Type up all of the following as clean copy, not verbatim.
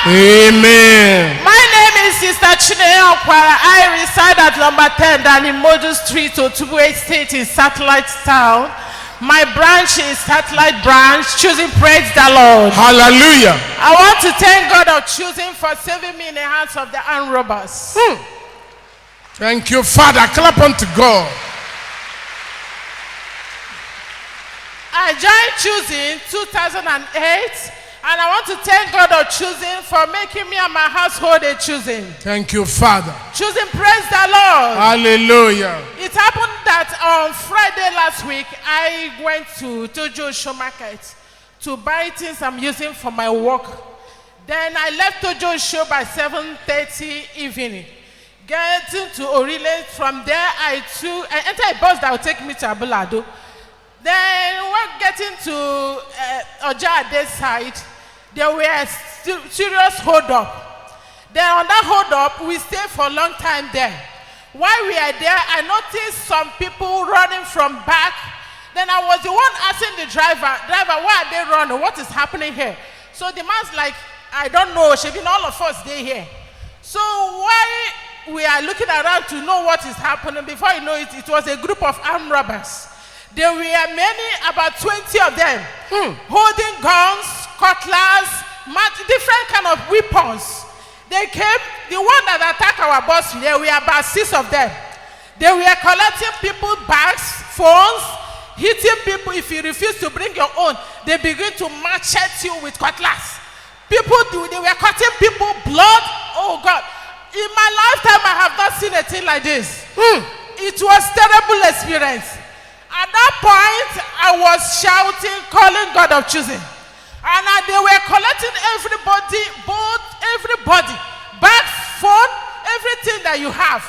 Amen. My name is Sister Chineye Okwara. I reside at number 10 Danimodu Street, Otubu Estate in Satellite Town. My branch is Satellite Branch, choosing praise the Lord. Hallelujah. I want to thank God of choosing for saving me in the hands of the armed robbers. Thank you, Father. Clap unto God. I joined choosing 2008, and I want to thank God of choosing for making me and my household a choosing. Thank you, Father. Choosing, praise the Lord. Hallelujah. It happened that on Friday last week, I went to Tojo Show Market to buy things I'm using for my work. Then I left Tojo Show by 7:30 evening. Getting to Orile, from there I entered a bus that would take me to Abulado. Then when getting to Oja Ade's side, there were serious hold up. Then on that hold up, we stayed for a long time there. While we are there, I noticed some people running from back. Then I was the one asking the driver, why are they running? What is happening here? So the man's like, I don't know, she been all of us there here. So while we are looking around to know what is happening, before you know it, it was a group of armed robbers. There were many, about 20 of them, holding guns, cutlass, different kind of weapons. They came, the one that attacked our bus, there were about 6 of them. They were collecting people's bags, phones, hitting people. If you refuse to bring your own, they begin to machete you with cutlass. People, they were cutting people, blood. Oh God. In my lifetime, I have not seen a thing like this. It was a terrible experience. At that point, I was shouting, calling God of choosing. And they were collecting everybody, back, phone, everything that you have.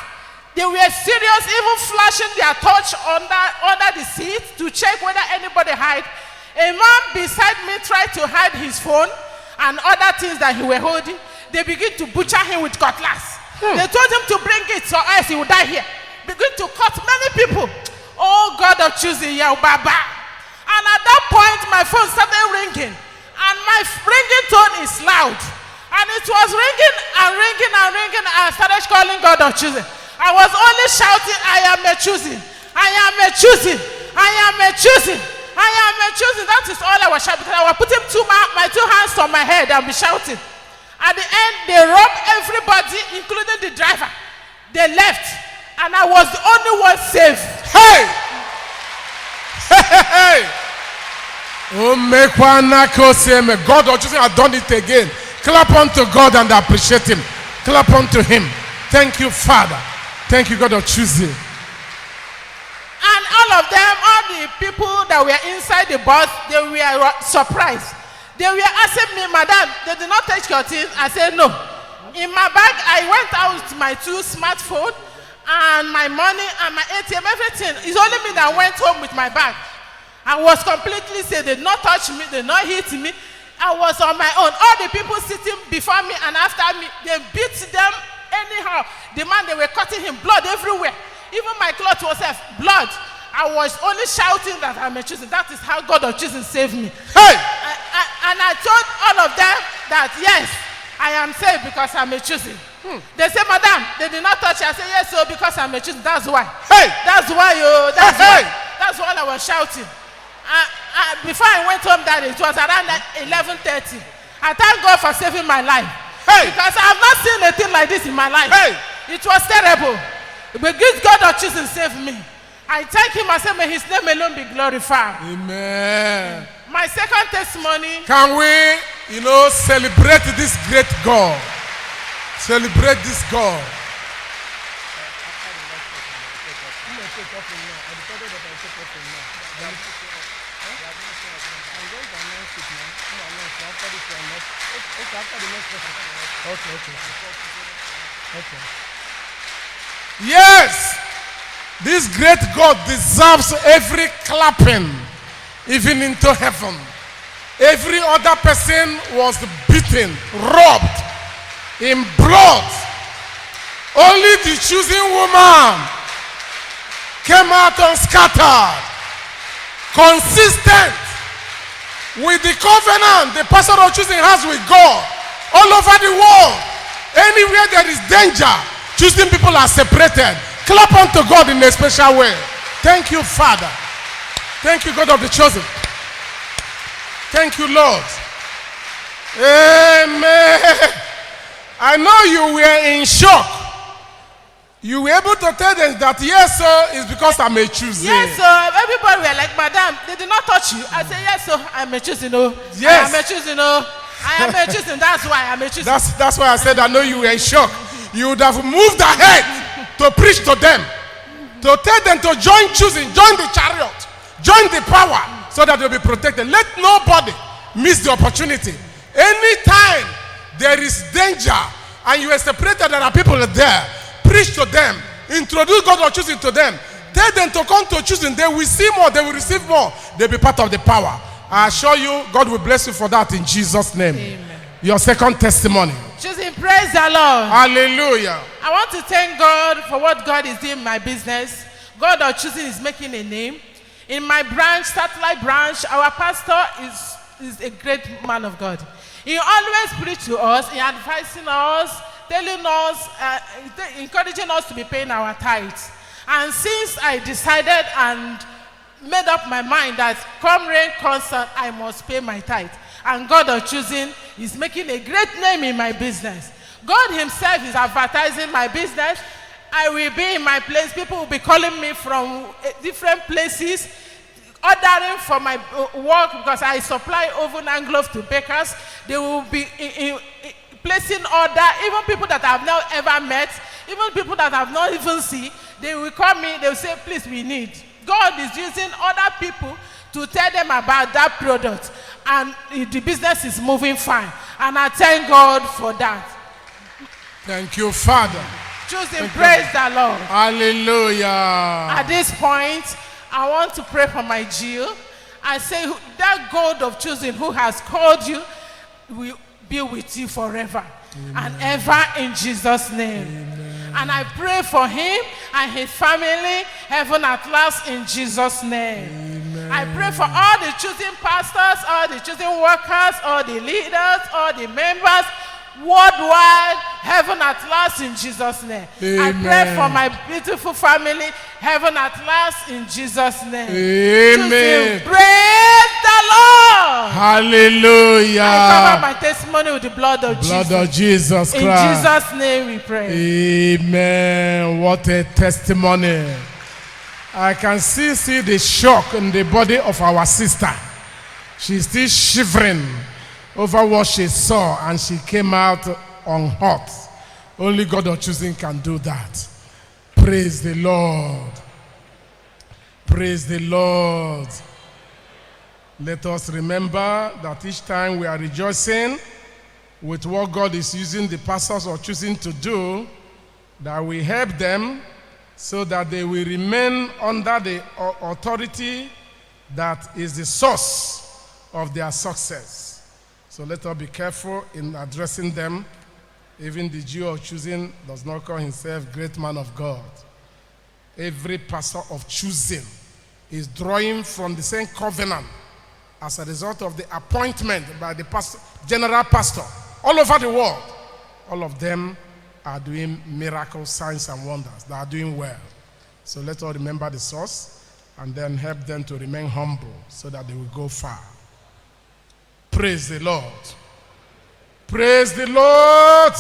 They were serious, even flashing their torch under the seat to check whether anybody hide. A man beside me tried to hide his phone and other things that he were holding. They begin to butcher him with cutlass. They told him to bring it, so else he would die here. Begin to cut many people. Oh God of choosing, Yah Baba. And at that point, my phone started ringing. And my ringing tone is loud. And it was ringing and ringing and ringing. And I started calling God of choosing. I was only shouting, I am a choosing. I am a choosing. I am a choosing. I am a choosing. That is all I was shouting. Because I was putting my 2 hands on my head and be shouting. At the end, they robbed everybody, including the driver. They left. And I was the only one safe. Hey! Hey! Oh, make one God of choosing has done it again. Clap unto God and appreciate him. Clap unto him. Thank you, Father. Thank you, God of choosing. And all of them, all the people that were inside the bus, they were surprised. They were asking me, Madam, they did not take your things. I said, no. In my bag, I went out with my 2 smartphones and my money and my ATM, everything. It's only me that went home with my bag. I was completely safe. They did not touch me. They did not hit me. I was on my own. All the people sitting before me and after me, they beat them anyhow. The man, they were cutting him, blood everywhere. Even my clothes was blood. I was only shouting that I'm a choosing. That is how God of choosing saved me. Hey! And I told all of them that, yes, I am saved because I'm a choosing. They say, Madam, they did not touch you. I said, yes, so because I'm a choosing. That's why. Hey! That's why that's why I was shouting. Before I went home that day, it was around 11:30. I thank God for saving my life. Hey! Because I have not seen a thing like this in my life. Hey! It was terrible. But good God of choosing saved me. I thank him. I say, may his name alone be glorified. Amen. My second testimony. Can we, celebrate this great God? Celebrate this God. Okay. Yes, this great God deserves every clapping, even into heaven. Every other person was beaten, robbed in blood. Only the choosing woman came out unscattered, consistent with the covenant the pastor of choosing has with God. all over the world. Anywhere there is danger, choosing people are separated. Clap unto God in a special way. Thank you, Father. Thank you, God of the chosen. Thank you, Lord. Amen. I know you were in shock. You were able to tell them that yes, sir, it's because I'm a choosing. Yes, sir. Everybody were like, Madam, they did not touch you. I said, yes, sir, I'm a choosing. Yes. I am a choosing. I am a choosing. That's why I'm a choosing. That's why I said I know you were in shock. You would have moved ahead to preach to them, to tell them to join choosing, join the chariot, join the power, so that they'll be protected. Let nobody miss the opportunity. Anytime there is danger and you are separated, there are people there. Preach to them. Introduce God or choosing to them. Tell them to come to choosing. They will see more. They will receive more. They'll be part of the power. I assure you, God will bless you for that in Jesus' name. Amen. Your second testimony. Choosing, praise the Lord. Hallelujah. I want to thank God for what God is doing in my business. God or choosing is making a name. In my branch, satellite branch, our pastor is a great man of God. He always preaches to us, he advising us, telling us, encouraging us to be paying our tithes. And since I decided and made up my mind that come rain, come sun, I must pay my tithe. And God of choosing is making a great name in my business. God himself is advertising my business. I will be in my place. People will be calling me from different places, ordering for my work because I supply oven and gloves to bakers. They will be placing order. Even people that I have not ever met, even people that I have not even seen, they will call me. They will say, please, we need. God is using other people to tell them about that product. And the business is moving fine. And I thank God for that. Thank you, Father. Choosing, praise the Lord. Hallelujah. At this point, I want to pray for my Jill. I say that God of choosing who has called you will be with you forever. Amen. And ever in Jesus' name. Amen. And I pray for him and his family, heaven at last, in Jesus' name. Amen. I pray for all the choosing pastors, all the choosing workers, all the leaders, all the members, worldwide, heaven at last, in Jesus' name. Amen. I pray for my beautiful family, heaven at last, in Jesus' name. Amen. Praise the Lord. Hallelujah. I cover my testimony with the blood of Jesus Christ. In Jesus' name we pray. Amen. What a testimony. I can see the shock in the body of our sister. She's still shivering over what she saw, and she came out unhurt. Only God of choosing can do that. Praise the Lord. Praise the Lord. Let us remember that each time we are rejoicing with what God is using the pastors or choosing to do, that we help them so that they will remain under the authority that is the source of their success. So let us be careful in addressing them. Even the Jew of choosing does not call himself great man of God. Every pastor of choosing is drawing from the same covenant as a result of the appointment by the pastor, general pastor all over the world. All of them are doing miracles, signs, and wonders. They are doing well. So let us remember the source and then help them to remain humble so that they will go far. Praise the Lord. Praise the Lord.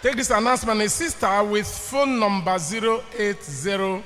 Take this announcement. A sister with phone number 080